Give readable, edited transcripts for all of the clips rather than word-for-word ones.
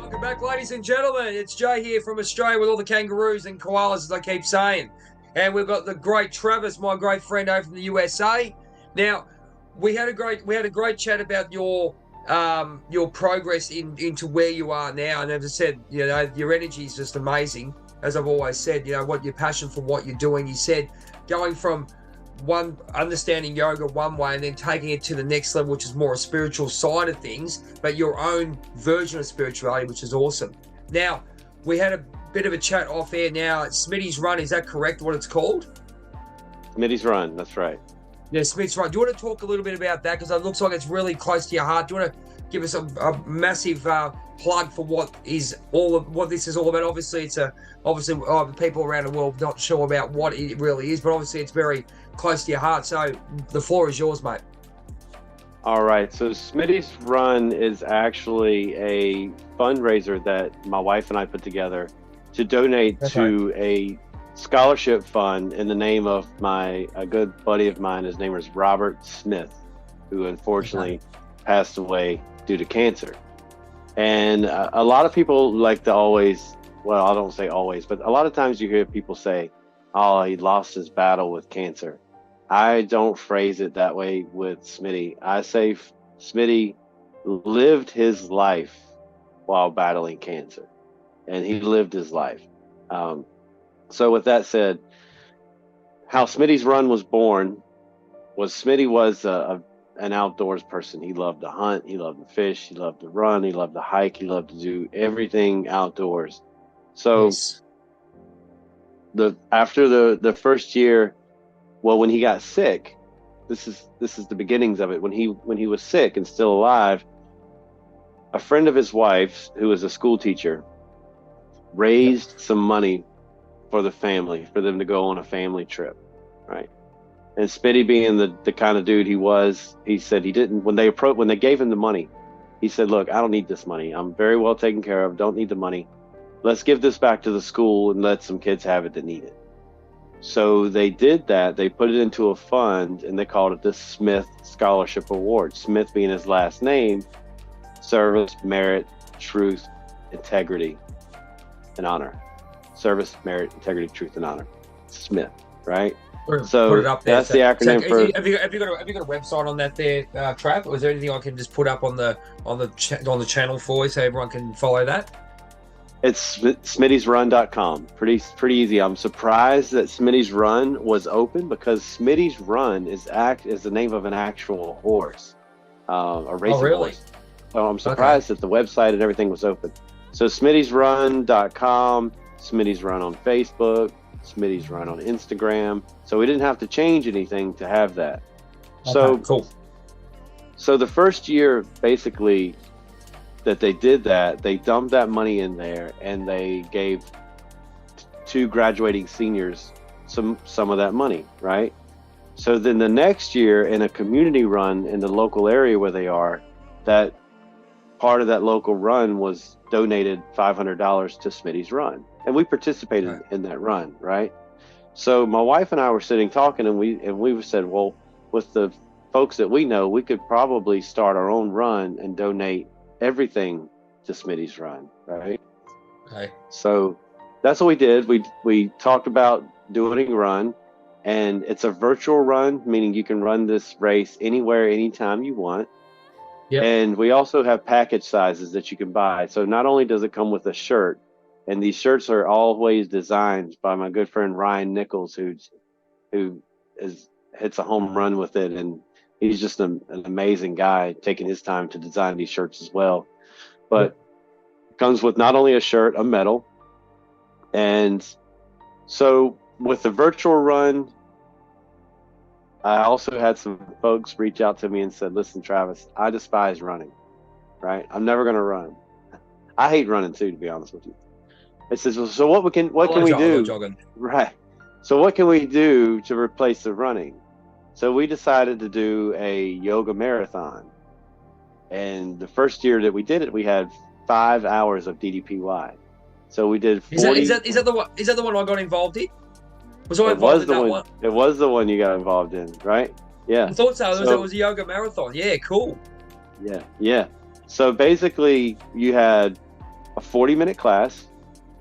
Welcome back, ladies and gentlemen. It's Jay here from Australia with all the kangaroos and koalas, as I keep saying. And we've got the great Travis, my great friend over from the USA. Now, we had a great chat about your progress into where you are now. And as I said, you know, your energy is just amazing. As I've always said, you know, what your passion for what you're doing. You said going from one understanding yoga one way and then taking it to the next level, which is more a spiritual side of things, but your own version of spirituality, which is awesome. Now, we had a bit of a chat off air now. Smitty's Run, is that correct, what it's called? Smitty's Run, that's right. Yeah, Smitty's Run. Do you want to talk a little bit about that? Because it looks like it's really close to your heart. Do you want to give us a massive plug for what this is all about? Obviously, people around the world not sure about what it really is, but obviously it's very close to your heart. So the floor is yours, mate. All right. So Smitty's Run is actually a fundraiser that my wife and I put together to donate to a scholarship fund in the name of a good buddy of mine. His name is Robert Smith, who unfortunately passed away due to cancer. And a lot of people like to always, well, I don't say always, but a lot of times you hear people say, oh, he lost his battle with cancer. I don't phrase it that way with Smitty. I say Smitty lived his life while battling cancer, and he lived his life. So with that said, how Smitty's Run was born was Smitty was an outdoors person. He loved to hunt, he loved to fish, he loved to run, he loved to hike, he loved to do everything outdoors. So after the first year, well, when he got sick, this is the beginnings of it. When he was sick and still alive, a friend of his wife's, who was a school teacher, raised some money for the family, for them to go on a family trip, right? And Smitty, being the kind of dude he was, he said he didn't, when they gave him the money, he said, look, I don't need this money. I'm very well taken care of, don't need the money. Let's give this back to the school and let some kids have it that need it. So they did that. They put it into a fund and they called it the Smith Scholarship Award. Smith being his last name, service, merit, truth, integrity, and honor. Service, merit, integrity, truth, and honor. Smith, right? So put it up there. That's the acronym for. Have you got a website on that there, Trav? Or is there anything I can just put up on the channel for you so everyone can follow that? It's smittysrun.com. Pretty easy. I'm surprised that Smitty's Run was open because Smitty's Run is the name of an actual horse, a racing horse. So I'm surprised that the website and everything was open. So smittysrun.com, Smitty's Run on Facebook, Smitty's Run on Instagram. So we didn't have to change anything to have that. So cool. So the first year, basically, that they did that, they dumped that money in there and they gave two graduating seniors some of that money, right? So then the next year, in a community run in the local area where they are, that part of that local run was donated $500 to Smitty's Run, and we participated in that run, right? So my wife and I were sitting talking, and we said, well, with the folks that we know, we could probably start our own run and donate everything to Smitty's Run, right? Okay. So that's what we did. We talked about doing a run, and it's a virtual run, meaning you can run this race anywhere, anytime you want. Yep. And we also have package sizes that you can buy. So not only does it come with a shirt, and these shirts are always designed by my good friend Ryan Nichols, who hits a home run with it, and he's just an amazing guy, taking his time to design these shirts as well. But it comes with not only a shirt, a medal. And so with the virtual run, I also had some folks reach out to me and said, listen, Travis, I despise running, right? I'm never going to run. I hate running too, to be honest with you. It says, well, so what can we do? Right. So what can we do to replace the running? So we decided to do a yoga marathon. And the first year that we did it, we had 5 hours of DDPY. So we did 40. Is that the one I got involved in? It was the one you got involved in, right? Yeah. I thought so. It was a yoga marathon. Yeah, cool. Yeah. So basically you had a 40-minute class,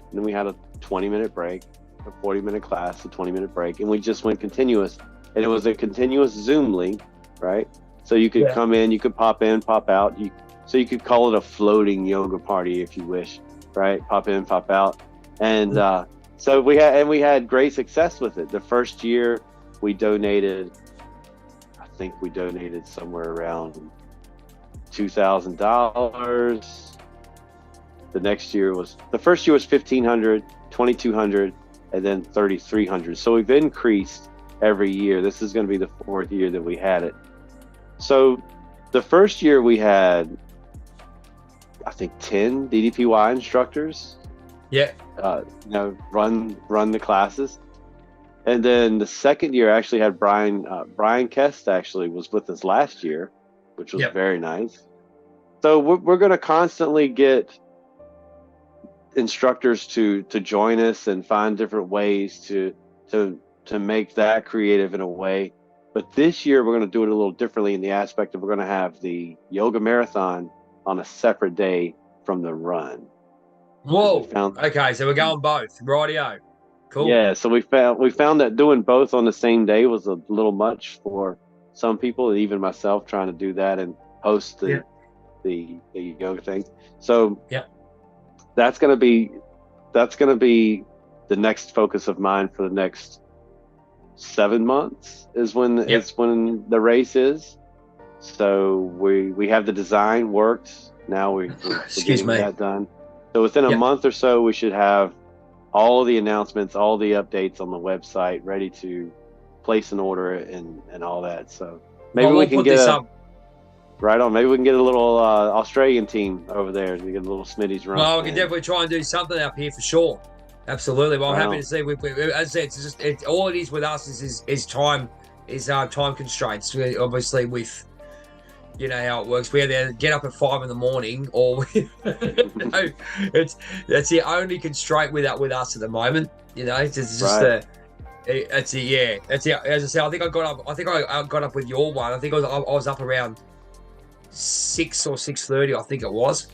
and then we had a 20-minute break, a 40-minute class, a 20-minute break, and we just went continuous. And it was a continuous Zoom link, right? So you could come in, you could pop in, pop out. So you could call it a floating yoga party if you wish, right? Pop in, pop out. And so we had great success with it. The first year we donated, I think we donated somewhere around $2,000. The first year was $1,500, $2,200, and then $3,300. So we've increased every year. This is going to be the 4th year that we had it. So the first year we had, I think, 10 DDPY instructors. Run the classes. And then the second year I actually had Brian Kest actually was with us last year, which was very nice. So we're going to constantly get instructors to join us and find different ways to make that creative in a way. But this year we're going to do it a little differently in the aspect of we're going to have the yoga marathon on a separate day from the run. Whoa. Okay, so we're going both. Rightio. Cool. Yeah, so we found that doing both on the same day was a little much for some people, and even myself trying to do that and host the yoga thing. So that's gonna be the next focus of mine for the next 7 months is when when the race is. So we have the design worked. Now we're getting that done. So within a month or so, we should have all of the announcements, all the updates on the website ready to place an order and all that. So maybe we can get right on. Maybe we can get a little Australian team over there to get a little Smitty's run. Well, we can definitely try and do something up here for sure. Absolutely. Well, I'm happy to see. As I said, it's just all it is with us is time constraints. Obviously, with you know how it works. We either get up at 5 in, or that's the only constraint with us at the moment. You know, it's just That's it. As I say, I think I got up with your one. I think I was up around 6 or 6:30. I think it was.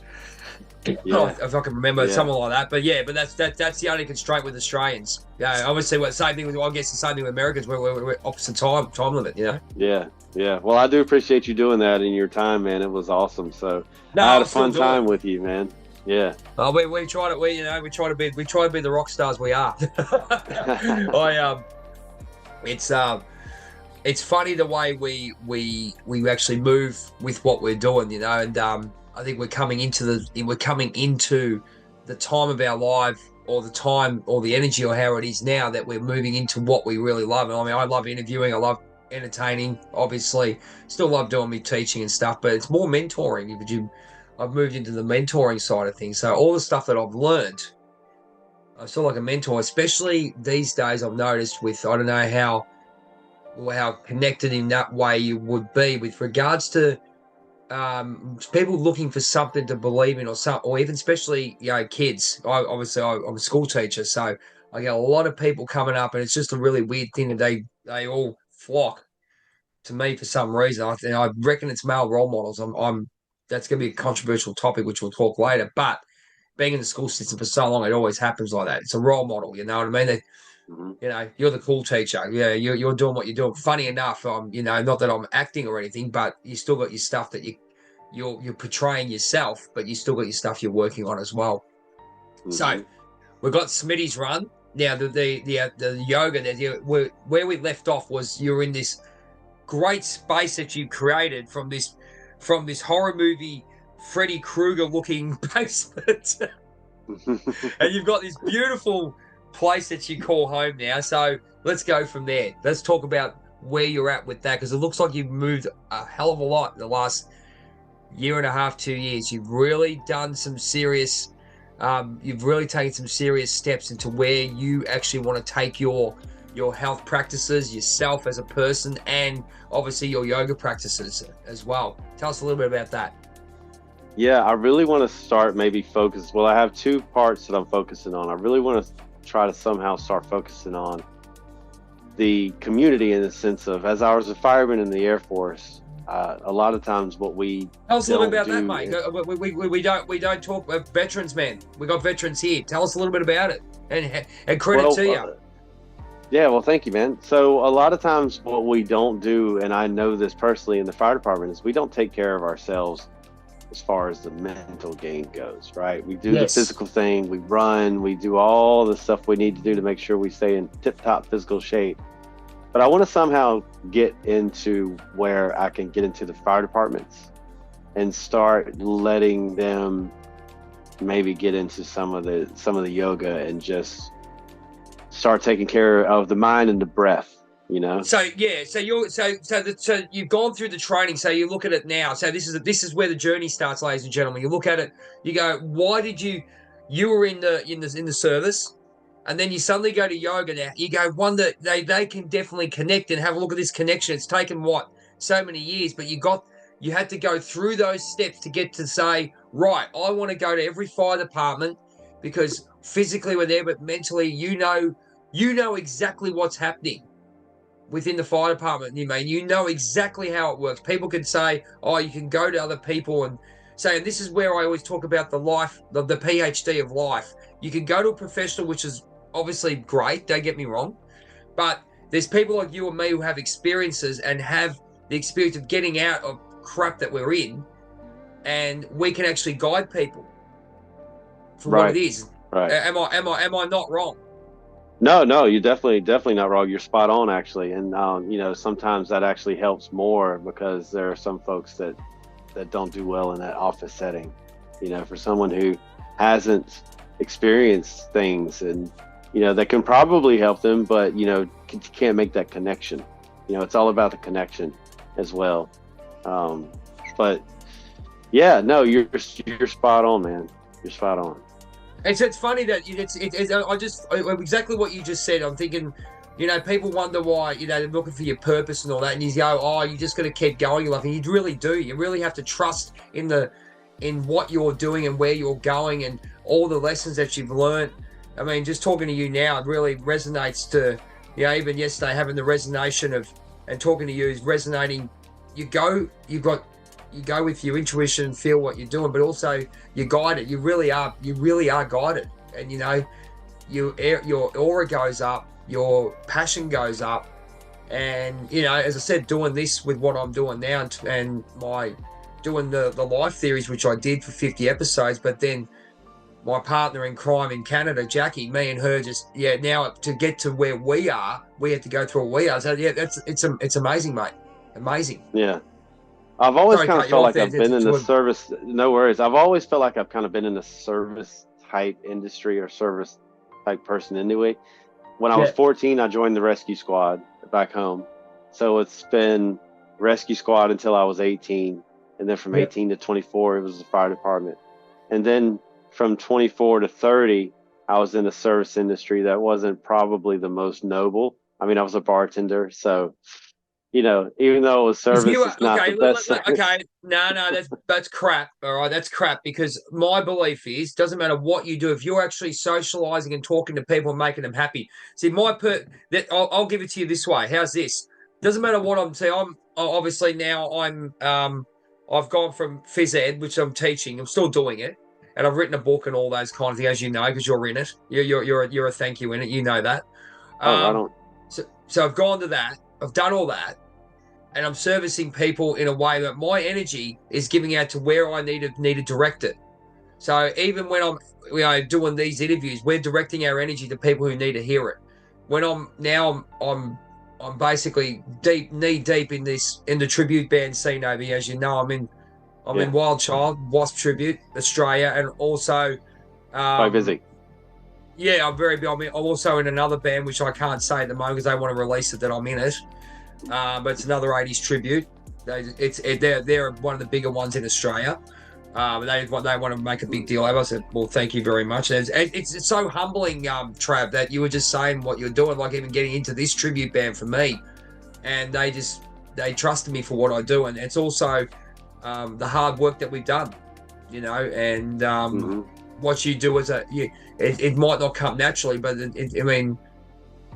If I can remember something like that. But that's the only constraint with Australians. Yeah, obviously, same thing with the same thing with Americans. We're opposite time limit. You know. Yeah. Well, I do appreciate you doing that in your time, man. It was awesome. So I had a fun time with you, man. Yeah. We try to be the rock stars we are. It's funny the way we actually move with what we're doing, you know, and I think we're coming into the time of our life, or the time or the energy, or how it is now that we're moving into what we really love. And I mean, I love interviewing, I love entertaining, obviously, still love doing me teaching and stuff, but it's more mentoring. I've moved into the mentoring side of things. So all the stuff that I've learned, I feel like a mentor, especially these days. I've noticed with, I don't know how connected in that way you would be with regards to people looking for something to believe in, or even especially, you know, kids. I'm a school teacher, so I get a lot of people coming up, and it's just a really weird thing that they all flock to me for some reason. I reckon it's male role models. That's going to be a controversial topic, which we'll talk later. But being in the school system for so long, it always happens like that. It's a role model, you know what I mean? You know, you're the cool teacher. Yeah, you're doing what you're doing. Funny enough, you know, not that I'm acting or anything, but you still got your stuff that you're portraying yourself, but you still got your stuff you're working on as well. So we've got Smitty's run. Now the yoga, where we left off was you're in this great space that you created from this horror movie Freddy Krueger looking basement, and you've got this beautiful place that you call home now. So let's go from there. Let's talk about where you're at with that, because it looks like you've moved a hell of a lot in the last year and a half, 2 years. You've really done some serious. You've really taken some serious steps into where you actually want to take your health practices, yourself as a person, and obviously your yoga practices as well. Tell us a little bit about that. Yeah, I really want to start well, I have 2 parts that I'm focusing on. I really want to try to somehow start focusing on the community, in the sense of, as I was a fireman in the Air Force, A lot of times what we tell us a little bit don't about that, do mate. We don't talk about veterans, man. We got veterans here. Tell us a little bit about it, and credit to you. Yeah, well, thank you, man. So a lot of times what we don't do, and I know this personally in the fire department, is we don't take care of ourselves as far as the mental game goes, right? We do the physical thing, we run, we do all the stuff we need to do to make sure we stay in tip-top physical shape. But I want to somehow get into where I can get into the fire departments and start letting them maybe get into some of the yoga and just start taking care of the mind and the breath, you know. So you've gone through the training. So you look at it now. So this is where the journey starts, ladies and gentlemen. You look at it. You go, why did you were in the service, and then you suddenly go to yoga now. You go, one that they can definitely connect and have a look at this connection. It's taken so many years, but you had to go through those steps to get to say, right, I want to go to every fire department, because physically we're there, but mentally you know exactly what's happening within the fire department. You know exactly how it works. People can say, oh, you can go to other people and say, and this is where I always talk about the PhD of life. You can go to a professional, which is obviously great, don't get me wrong, but there's people like you and me who have experiences and have the experience of getting out of crap that we're in, and we can actually guide people for what it is. Right. Am I not wrong? No, you're definitely not wrong. You're spot on, actually. And sometimes that actually helps more, because there are some folks that don't do well in that office setting. For someone who hasn't experienced things, and that can probably help them, but can't make that connection. It's all about the connection as well. But yeah, no, you're spot on, man. You're spot on. It's funny that exactly what you just said. I'm thinking, people wonder why, they're looking for your purpose and all that, and you go, oh, you're just going to keep going your life, and you really do. You really have to trust in what you're doing and where you're going and all the lessons that you've learned. I mean, just talking to you now, it really resonates to, even yesterday having the resonation of, and talking to you is resonating. You go with your intuition and feel what you're doing, but also you're guided. You really are guided. And your aura goes up, your passion goes up. And as I said, doing this with what I'm doing now, and doing the life theories, which I did for 50 episodes, but then my partner in crime in Canada, Jackie, me and her now to get to where we are, we had to go through what we are. So it's amazing, mate. Amazing. Yeah. I've always kind of felt like I've been in the service. No worries. I've always felt like I've kind of been in the service type industry or service type person anyway. When I was 14, I joined the rescue squad back home. So it's been rescue squad until I was 18. And then from 18 to 24, it was the fire department. And then from 24 to 30, I was in the service industry. That wasn't probably the most noble. I mean, I was a bartender. So, even though it was service, it's not the best. Okay, no, that's crap. All right, that's crap, because my belief is, doesn't matter what you do, if you're actually socializing and talking to people and making them happy. See, I'll give it to you this way. How's this? Doesn't matter what I'm saying. I'm obviously now I've gone from phys ed, which I'm teaching. I'm still doing it, and I've written a book and all those kind of things, as you know, because you're in it. You're a thank you in it. You know that. I don't. So I've gone to that. I've done all that, and I'm servicing people in a way that my energy is giving out to where I need to direct it. So even when I'm doing these interviews, we're directing our energy to people who need to hear it. When I'm basically knee deep in the tribute band scene over here. As you know, I'm in Wild Child, Wasp Tribute, Australia, and also quite busy. Yeah, I'm very. I'm also in another band, which I can't say at the moment because they want to release it that I'm in it. But it's another 80s tribute. They're one of the bigger ones in Australia. They want to make a big deal out of it. I said, well, thank you very much. It's so humbling, Trav, that you were just saying what you're doing, like even getting into this tribute band for me. And they trusted me for what I do. And it's also the hard work that we've done, and what you do it might not come naturally, but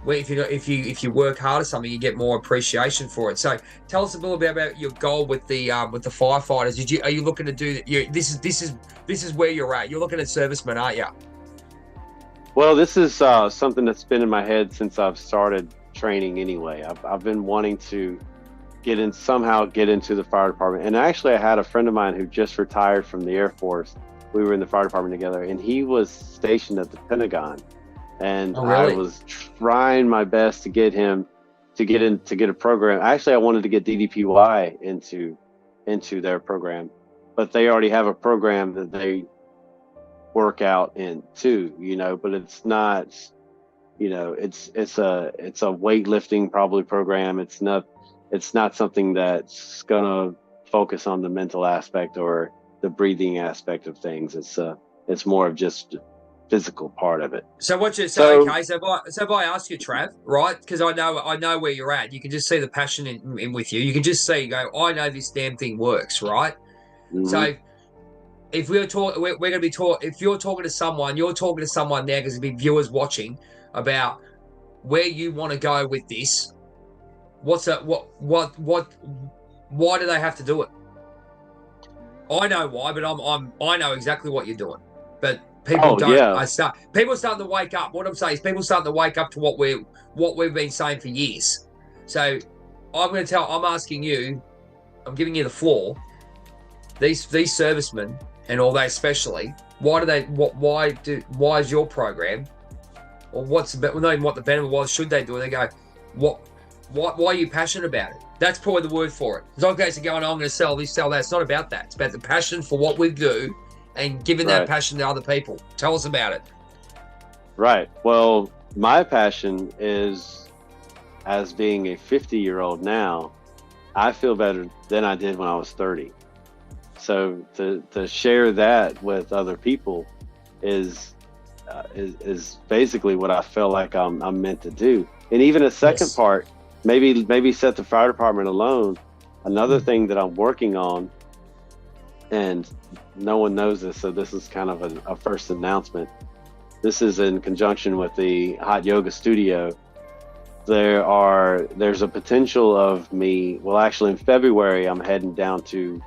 if you work hard at something, you get more appreciation for it. So tell us a little bit about your goal with the firefighters. Are you looking to do that? This is where you're at. You're looking at servicemen, aren't you? Well, this is something that's been in my head since I've started training anyway. I've been wanting to somehow get into the fire department. And actually, I had a friend of mine who just retired from the Air Force. We were in the fire department together, and he was stationed at the Pentagon. And really? I was trying my best to get him to get a program. Actually, I wanted to get DDPY into their program, but they already have a program that they work out in too, but it's not, it's a weightlifting probably program. It's not something that's gonna focus on the mental aspect or the breathing aspect of things. It's more of just physical part of it. So what you say? Okay, so if I ask you, Trav, right? Because I know where you're at. You can just see the passion in with you. You can just see, I know this damn thing works, right? Mm-hmm. So if we're going to be talking. If you're talking to someone, you're talking to someone now because there'll be viewers watching about where you want to go with this. What's that? Why do they have to do it? I know why, but I know exactly what you're doing, but people don't. Yeah. People starting to wake up. What I'm saying is, people starting to wake up to what we've been saying for years. So I'm asking you. I'm giving you the floor. These servicemen and all that, especially, why is your program, or what's the benefit? Why should they do it? They go, why are you passionate about it? That's probably the word for it. It's not going to go, I'm going to sell this, sell that. It's not about that. It's about the passion for what we do and giving that passion to other people. Tell us about it. Right. Well, my passion is, as being a 50-year-old now, I feel better than I did when I was 30. So to share that with other people is basically what I feel like I'm meant to do. And even a second part, maybe set the fire department alone. Another thing that I'm working on, and no one knows this, so this is kind of a first announcement. This is in conjunction with the Hot Yoga Studio. There's a potential of me. Well, actually, in February, I'm heading down to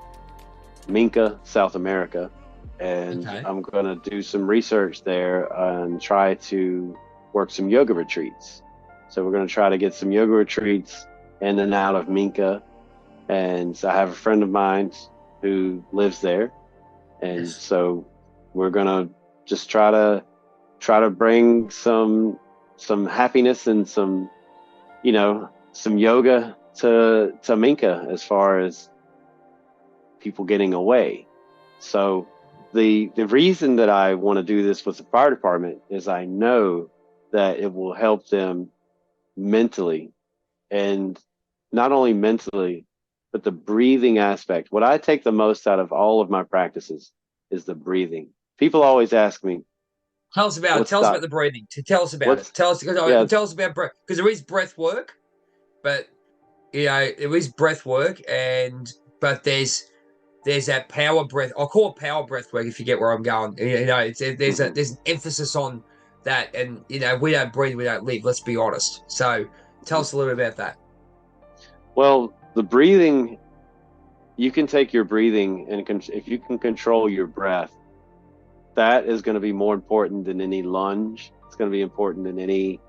Minca, South America, and I'm going to do some research there and try to work some yoga retreats. So we're going to try to get some yoga retreats in and out of Minca. And I have a friend of mine who lives there. And so we're going to just try to bring some happiness and some yoga to Minca, as far as people getting away. So the reason that I want to do this with the fire department is I know that it will help them mentally, and not only mentally, but the breathing aspect. What I take the most out of all of my practices is the breathing. People always ask me, tell us about the breathing. Tell us about it. Tell us about breath, because there is breath work, but there is breath work, but there's that power breath. I'll call it power breath work, if you get where I'm going. There's an emphasis on that, and we don't breathe, we don't live. Let's be honest. So tell us a little bit about that. Well, the breathing, you can take your breathing, and if you can control your breath, that is going to be more important than any lunge. It's going to be important than any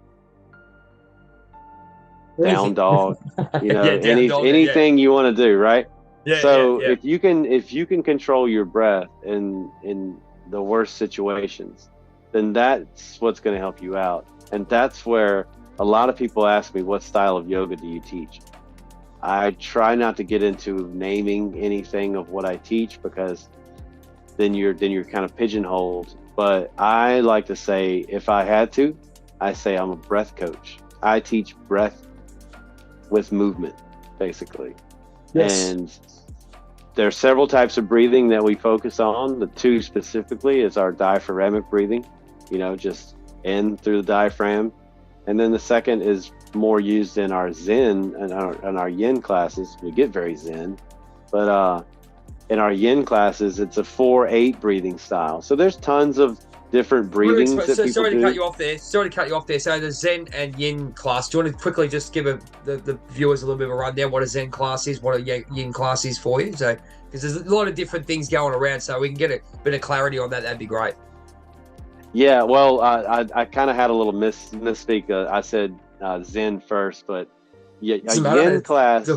down dog. Anything you want to do, right? Yeah. So if you can control your breath in the worst situations, then that's what's going to help you out. And that's where a lot of people ask me, what style of yoga do you teach? I try not to get into naming anything of what I teach, because then you're kind of pigeonholed. But I like to say, if I had to, I say I'm a breath coach. I teach breath with movement, basically. Yes. And there are several types of breathing that we focus on. The two specifically is our diaphragmatic breathing, just in through the diaphragm. And then the second is more used in our Zen and our Yin classes. We get very Zen, but in our Yin classes, it's a 4-8 breathing style. So there's tons of different breathings that people sorry do. to cut you off there. Sorry to cut you off there. So the Zen and Yin class. Do you want to quickly just give the viewers a little bit of a rundown what a Zen class is, what a Yin class is for you? So because there's a lot of different things going around, so we can get a bit of clarity on that. That'd be great. Yeah, well, I kind of had a little misspeak. I said Zen first, but a Yin class.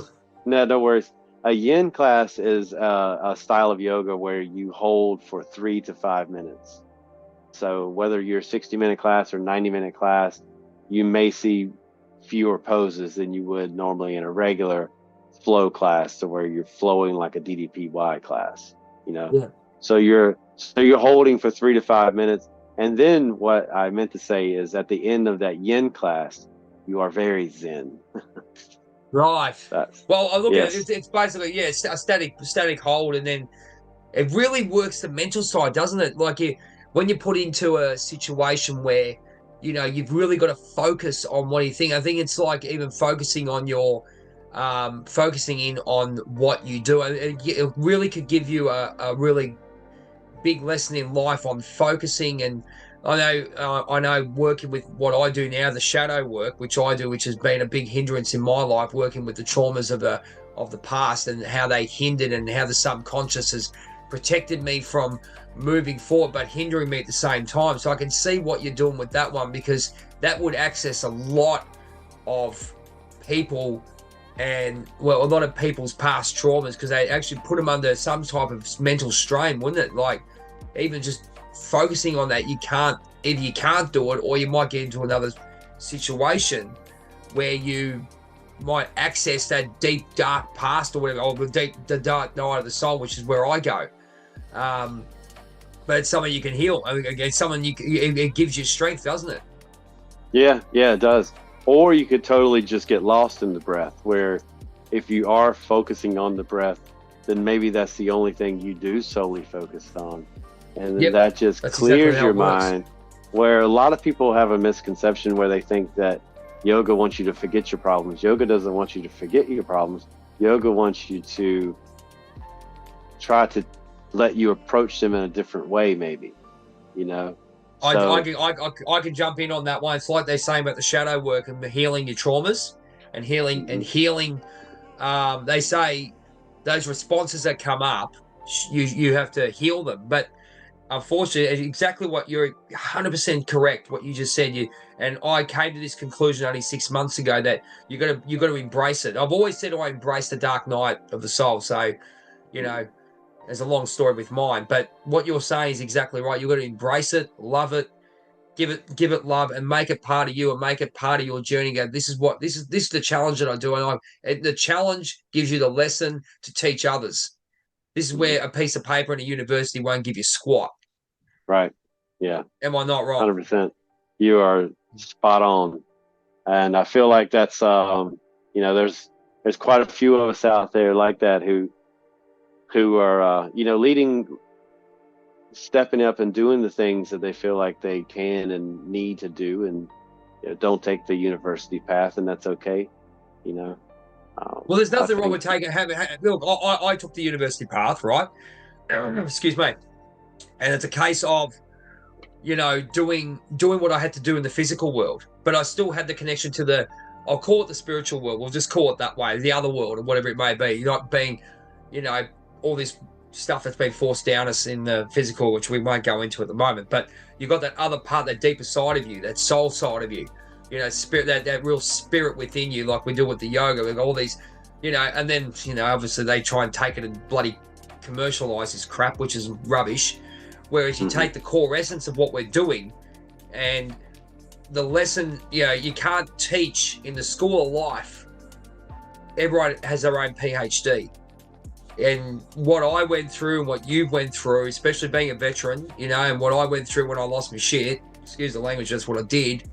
No worries. A Yin class is a style of yoga where you hold for 3 to 5 minutes. So whether you're a 60-minute class or 90-minute class, you may see fewer poses than you would normally in a regular flow class, to where you're flowing like a DDPY class, you know? Yeah. So you're holding for 3 to 5 minutes. And then what I meant to say is at the end of that Yin class, you are very Zen. Right. Well, I look at it. It's basically, a static hold, and then it really works the mental side, doesn't it? Like when you put into a situation where, you know, you've really got to focus on what you think. I think it's like even focusing on your, focusing in on what you do. It really could give you a really big lesson in life on focusing. And I know working with what I do now, the shadow work, which I do, which has been a big hindrance in my life, working with the traumas of the past and how they hindered, and how the subconscious has protected me from moving forward, but hindering me at the same time. So I can see what you're doing with that one, because that would access a lot of people, and a lot of people's past traumas, because they actually put them under some type of mental strain, wouldn't it? Like even just focusing on that, either you can't do it, or you might get into another situation where you might access that deep dark past, or whatever, or the dark night of the soul, which is where I go. But it's something you can heal. I mean, it's something it gives you strength, doesn't it? Yeah, it does. Or you could totally just get lost in the breath, where if you are focusing on the breath, then maybe that's the only thing you do solely focused on. And then that just clears your mind. Where a lot of people have a misconception where they think that yoga wants you to forget your problems. Yoga doesn't want you to forget your problems. Yoga wants you to try to let you approach them in a different way, maybe, you know. I can jump in on that one. It's like they're saying about the shadow work and healing your traumas and healing they say those responses that come up, you have to heal them. But unfortunately, exactly what you're 100% correct, what you just said. And I came to this conclusion only 6 months ago, that you got to embrace it. I've always said I embrace the dark night of the soul. So, you know, there's a long story with mine, but what you're saying is exactly right. You've got to embrace it, love it, give it love, and make it part of you, and make it part of your journey. Go, this is the challenge that I do, and the challenge gives you the lesson to teach others. This is where a piece of paper in a university won't give you squat. Right. Yeah. Am I not wrong? 100%. You are spot on, and I feel like that's you know, there's quite a few of us out there like that who are you know, stepping up and doing the things that they feel like they can and need to do, and you know, don't take the university path, and that's okay, you know. Well, there's nothing wrong with taking. Look, I took the university path, right? Excuse me, and it's a case of, you know, doing what I had to do in the physical world, but I still had the connection to I'll call it the spiritual world. We'll just call it that way, the other world, or whatever it may be. You're not being, you know, all this stuff that's been forced down us in the physical, which we won't go into at the moment. But you've got that other part, that deeper side of you, that soul side of you, you know, spirit, that real spirit within you, like we do with the yoga. We've got all these, you know, and then, you know, obviously they try and take it and bloody commercialize this crap, which is rubbish. Whereas you take the core essence of what we're doing, and the lesson, you know, you can't teach in the school of life. Everyone has their own PhD. And what I went through and what you went through, especially being a veteran, you know, and what I went through when I lost my shit, excuse the language, that's what I did.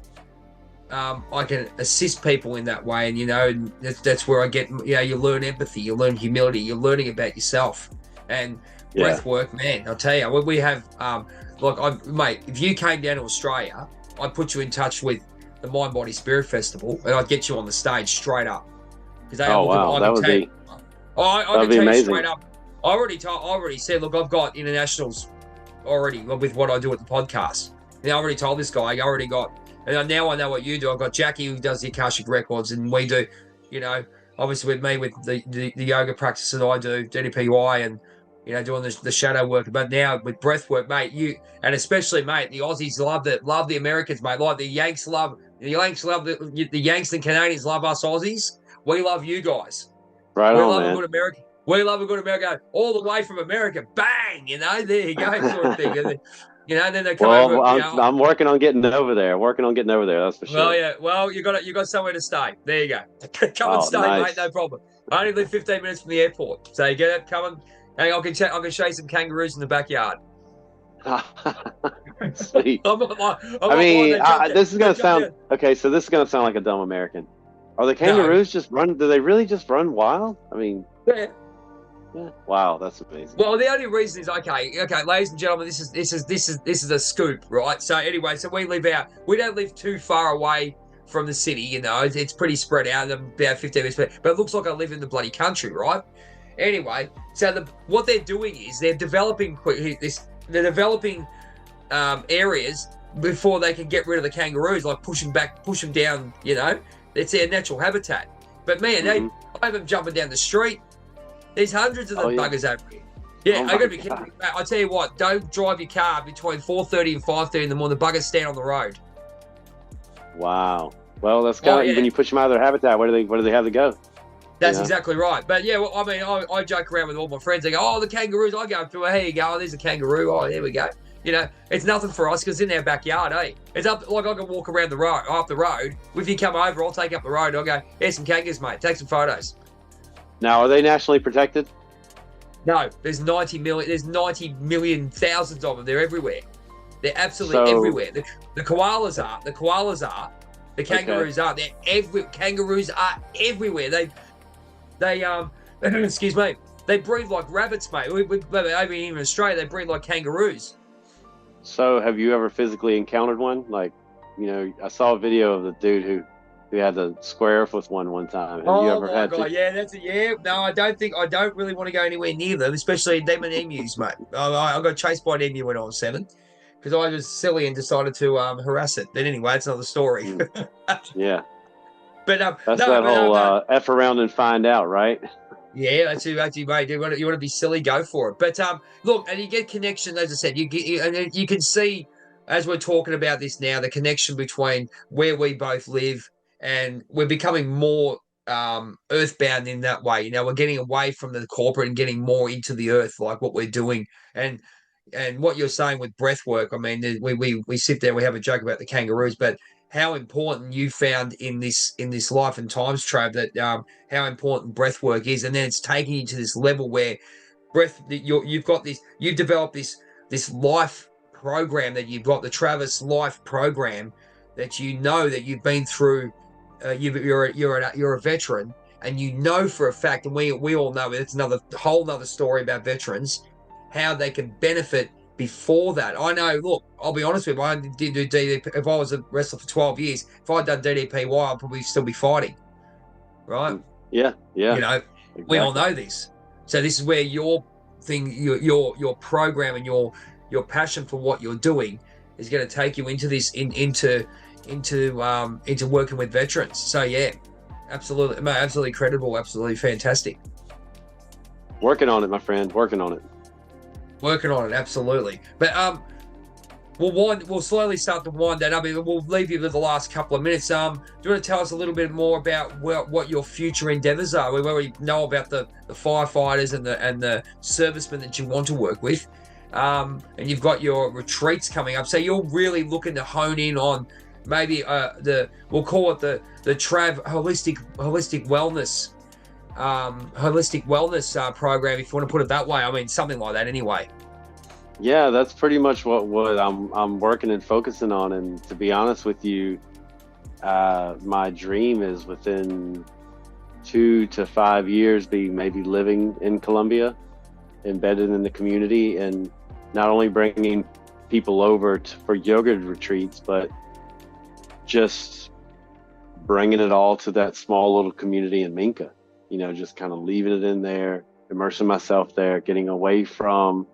I can assist people in that way. And, you know, and that's where I get, you know, you learn empathy, you learn humility, you're learning about yourself. And breath work, man, I'll tell you, we have, mate, if you came down to Australia, I'd put you in touch with the Mind Body Spirit Festival, and I'd get you on the stage straight up. That would be... I can tell you straight up. I already said, look, I've got internationals. already with what I do at the podcast. And I already told this guy, I already got, and now I know what you do. I've got Jackie who does the Akashic Records, and we do, obviously with me with the yoga practice that I do, DDPY, and doing the shadow work. But now with breath work, mate, and especially, mate, the Aussies love the Americans, mate. Like the Yanks love the Yanks and Canadians love us Aussies. We love you guys. Right we on, love man. a good American. We love a good American all the way from America. Bang, there you go, sort of thing. And then they come over. I'm working on getting over there. That's for sure. Well, yeah. Well, you got somewhere to stay. There you go. Come and stay, nice. mate. No problem. I only live 15 minutes from the airport, so you get it. Come on. Hey, I can show you some kangaroos in the backyard. Sweet. This is gonna sound okay. So this is gonna sound like a dumb American. Are the kangaroos just run? Do they really just run wild? I mean, yeah. Wow, that's amazing. Well, the only reason is okay, ladies and gentlemen, this is a scoop, right? So anyway, we don't live too far away from the city, it's pretty spread out, about 15 minutes, but it looks like I live in the bloody country, right? Anyway, so what they're doing is they're developing areas before they can get rid of the kangaroos, like push them down, it's their natural habitat. But man, I have them jumping down the street. There's hundreds of them buggers over here. Yeah, I gotta be kidding you. I tell you what, don't drive your car between 4:30 and 5:30 in the morning. The buggers stand on the road. Wow. Well, that's kind of when you push them out of their habitat. Where do they have to go? That's exactly right. But yeah, well, I mean, I joke around with all my friends. They go, "Oh, the kangaroos." I go up to, "Here you go. Oh, there's a kangaroo. Oh, there we go." It's nothing for us because in our backyard, it's up. Like I can walk around up the road. If you come over, I'll take up the road. I'll go, "Here's some kangaroos, mate. Take some photos." Now, are they nationally protected? No, there's 90 million. There's 90 million, thousands of them. They're everywhere. They're absolutely everywhere. The koalas are. The kangaroos are. Kangaroos are everywhere. They excuse me. They breed like rabbits, mate. Over here in Australia, they breed like kangaroos. So, have you ever physically encountered one? Like, I saw a video of the dude who had to square off with one time. Have you ever had to? Yeah, No, I don't really want to go anywhere near them, especially them and emus, mate. I got chased by an emu when I was 7 because I was silly and decided to harass it. But anyway, it's another story. Yeah. But that's that whole F around and find out, right? Yeah, that's actually, mate. You want to be silly, go for it. But look, and you get connection, as I said, and you can see as we're talking about this now, the connection between where we both live. And we're becoming more earthbound in that way. We're getting away from the corporate and getting more into the earth, like what we're doing. And what you're saying with breath work, I mean, we sit there, we have a joke about the kangaroos, but how important you found in this life and times, Trav, that how important breath work is, and then it's taking you to this level where you've developed this life program that you've got, the Travis Life program that that you've been through. You're a veteran, and for a fact, and we all know it's another story about veterans, how they can benefit before that. I know. Look, I'll be honest with you. I did do DDP. If I was a wrestler for 12 years, if I'd done DDPY, I'd probably still be fighting. Right? Yeah. Exactly. We all know this. So this is where your thing, your program, and your passion for what you're doing is going to take you into this into working with veterans. So yeah, absolutely, mate, absolutely credible, absolutely fantastic. Working on it, my friend. Working on it, absolutely. But we'll slowly start to wind that up. We'll leave you with the last couple of minutes. Do you want to tell us a little bit more about what your future endeavors are? We already know about the firefighters and the servicemen that you want to work with, and you've got your retreats coming up. So you're really looking to hone in on maybe we'll call it the Trav holistic wellness program, if you want to put it that way. I mean, something like that anyway. Yeah, that's pretty much what I'm working and focusing on. And to be honest with you, my dream is within 2 to 5 years be maybe living in Colombia, embedded in the community, and not only bringing people over for yoga retreats, but just bringing it all to that small little community in Minka, just kind of leaving it in there, immersing myself there, getting away from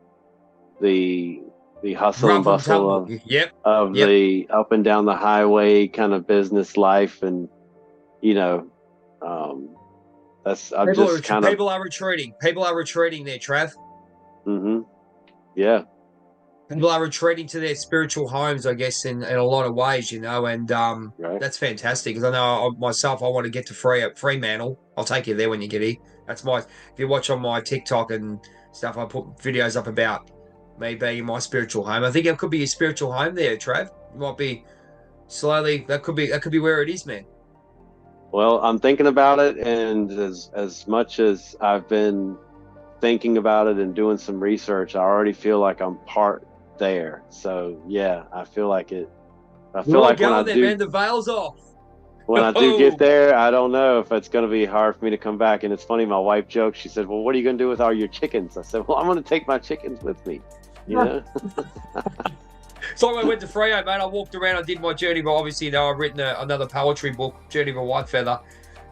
the the hustle and Rough and bustle tumble. Yep. of Yep. the up and down the highway kind of business life, and you know, I'm just kind of. People are retreating. People are retreating there, Trav. Yeah. People are retreating to their spiritual homes, I guess, in a lot of ways, you know, and Right. that's fantastic. Because I know myself, I want to get to Fremantle. I'll take you there when you get here. That's my. If you watch on my TikTok and stuff, I put videos up about me being in my spiritual home. I think it could be your spiritual home there, Trav. It might be slowly. That could be where it is, man. Well, I'm thinking about it, and as much as I've been thinking about it and doing some research, I already feel like I'm part there. So yeah, I feel like it. I We're feel all like going there, man. The veil's off. when I do Oh, get there, I don't know if it's going to be hard for me to come back. And it's funny, my wife joked. She said, "Well, what are you going to do with all your chickens?" I said, "Well, I'm going to take my chickens with me." You know. so I went to Freo, mate. I walked around. I did my journey, but obviously, you know, I've written another poetry book, Journey of a Whitefeather,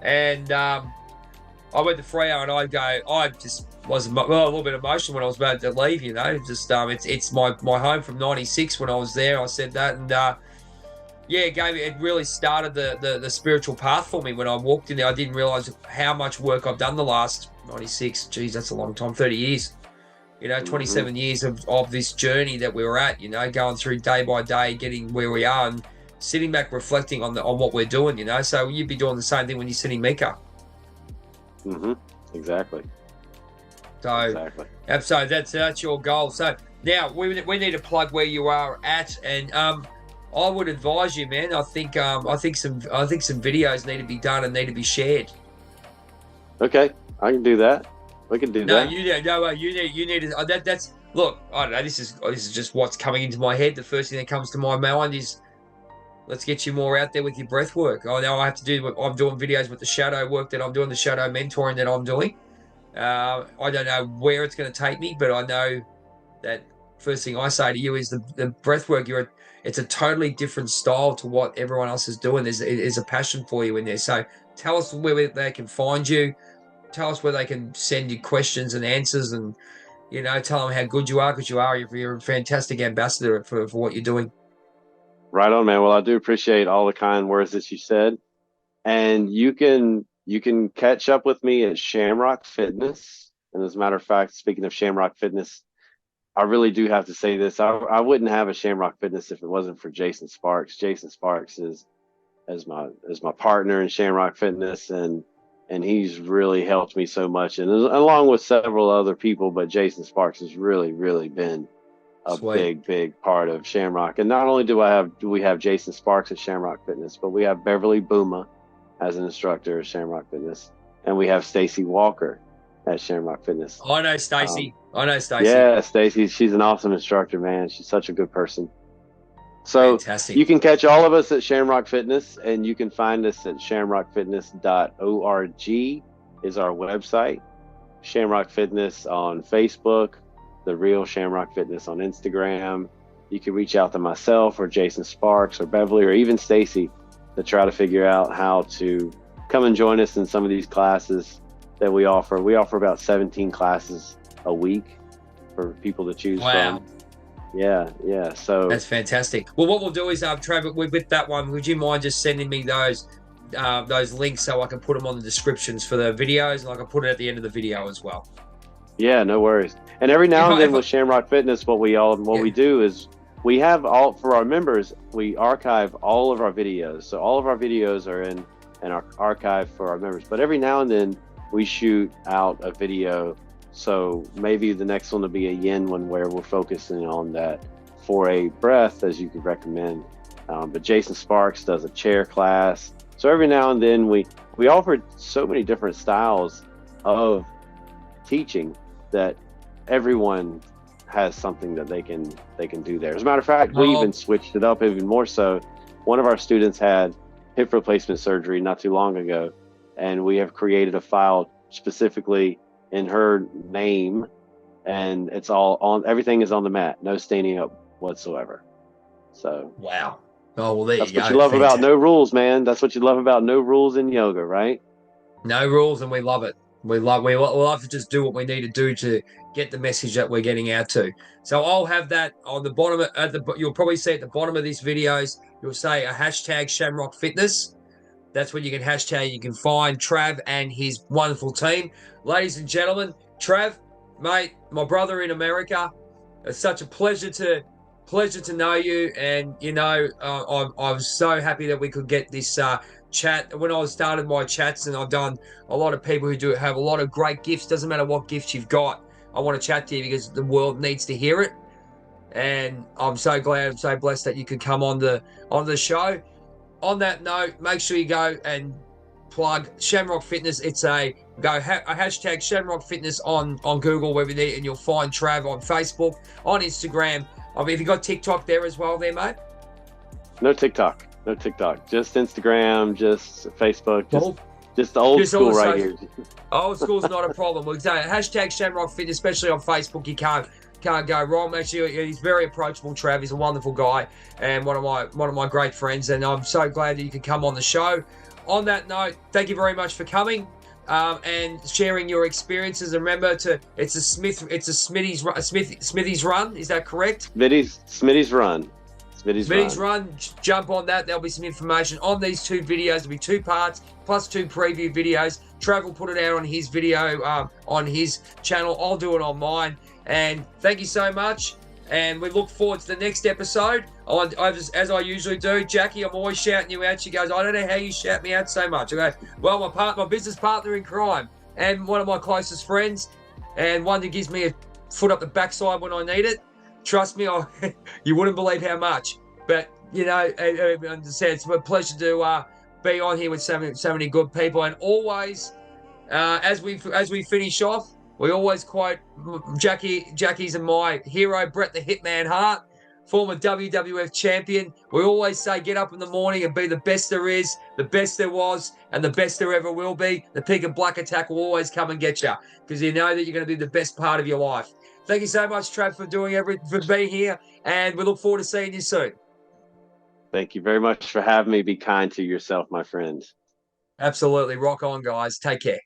and I went to Freo, and I just was a little bit emotional when I was about to leave. You know, just it's my home from '96 when I was there. I said that, and yeah, it really started the spiritual path for me when I walked in there. I didn't realize how much work I've done the last '96. Geez, that's a long time. 30 years. You know, 27 years of this journey that we were at, you know, going through day by day, getting where we are and sitting back reflecting on what we're doing, you know. So you'd be doing the same thing when you're sitting Mika. Exactly. So exactly. So that's your goal. So now we need to plug where you are at, and I would advise you, man. I think some videos need to be done and need to be shared. Okay, I can do that. We can do that. You need to. That's look. I don't know. This is just what's coming into my head. The first thing that comes to my mind is let's get you more out there with your breath work. I know I have to do. I'm doing videos with the shadow work that I'm doing, the shadow mentoring that I'm doing. I don't know where it's going to take me, but I know that first thing I say to you is the breath work. It's a totally different style to what everyone else is doing. There's a passion for you in there. So tell us where they can find you. Tell us where they can send you questions and answers, and you know, tell them how good you are because you're a fantastic ambassador for what you're doing. Right on, man. Well, I do appreciate all the kind words that you said, and you can catch up with me at Shamrock Fitness. And as a matter of fact, speaking of Shamrock Fitness, I really do have to say this. I wouldn't have a Shamrock Fitness if it wasn't for Jason Sparks. Jason Sparks is my partner in Shamrock Fitness, and he's really helped me so much, and along with several other people, but Jason Sparks has really, really been a big part of Shamrock. And not only do we have Jason Sparks at Shamrock Fitness, but we have Beverly Booma as an instructor at Shamrock Fitness, and we have Stacy Walker at Shamrock Fitness. I know Stacy. Yeah, Stacy, she's an awesome instructor, man. She's such a good person. So fantastic. You can catch all of us at Shamrock Fitness, and you can find us at shamrockfitness.org is our website. Shamrock Fitness on Facebook, The Real Shamrock Fitness on Instagram. You can reach out to myself or Jason Sparks or Beverly or even Stacy to try to figure out how to come and join us in some of these classes that we offer. We offer about 17 classes a week for people to choose from. Yeah. So that's fantastic. Well, what we'll do is, Travis, with that one, would you mind just sending me those links so I can put them on the descriptions for the videos, and I can put it at the end of the video as well? Yeah, no worries. And every now and then with Shamrock Fitness, what we do is we have for our members, we archive all of our videos. So all of our videos are in our archive for our members. But every now and then we shoot out a video. So maybe the next one will be a yin one where we're focusing on that 4-8 breath, as you could recommend. But Jason Sparks does a chair class. So every now and then we offer so many different styles of teaching that everyone has something that they can do there. As a matter of fact, we even switched it up even more so. One of our students had hip replacement surgery not too long ago, and we have created a file specifically in her name, and it's all on, everything is on the mat, no standing up whatsoever. So wow. Oh, well, that's what you love about no rules, man. That's what you love about no rules in yoga, right? No rules, and we love it. We love to just do what we need to do to get the message that we're getting out to. So I'll have that on the bottom you'll probably see at the bottom of these videos, you'll say a hashtag Shamrock Fitness. That's what you can hashtag. You can find Trav and his wonderful team. Ladies and gentlemen, Trav, mate, my brother in America, it's such a pleasure to know you. And, I was so happy that we could get this chat. When I started my chats, and I've done a lot of people who do have a lot of great gifts, doesn't matter what gifts you've got, I want to chat to you because the world needs to hear it. And I'm so glad, I'm so blessed that you could come on the show. On that note, make sure you go and plug Shamrock Fitness. It's a hashtag Shamrock Fitness on Google, wherever there, and you'll find Trav on Facebook, on Instagram. I mean, have you got TikTok there as well there, mate? No TikTok. Just Instagram, just Facebook, Cool. just the old school right here. Old school's not a problem. We'll say hashtag Shamrock Fitness, especially on Facebook. You can't go wrong. Actually, he's very approachable, Trav. He's a wonderful guy and one of my great friends. And I'm so glad that you could come on the show. On that note, thank you very much for coming and sharing your experiences. And remember, it's a Smitty's run. Is that correct? Smitty's run. Smitty's run. Jump on that. There'll be some information on these two videos. There'll be 2 parts plus 2 preview videos. Trav will put it out on his video on his channel. I'll do it on mine. And thank you so much. And we look forward to the next episode. As I usually do, Jackie, I'm always shouting you out. She goes, I don't know how you shout me out so much. I go, well, my business partner in crime and one of my closest friends, and one that gives me a foot up the backside when I need it. Trust me, you wouldn't believe how much. But, it's a pleasure to be on here with so many good people. And always, as we finish off, we always quote Jackie's and my hero, Bret the Hitman Hart, former WWF champion. We always say, get up in the morning and be the best there is, the best there was, and the best there ever will be. The Pig and Black Attack will always come and get you because you know that you're going to be the best part of your life. Thank you so much, Trav, for being here, and we look forward to seeing you soon. Thank you very much for having me. Be kind to yourself, my friend. Absolutely. Rock on, guys. Take care.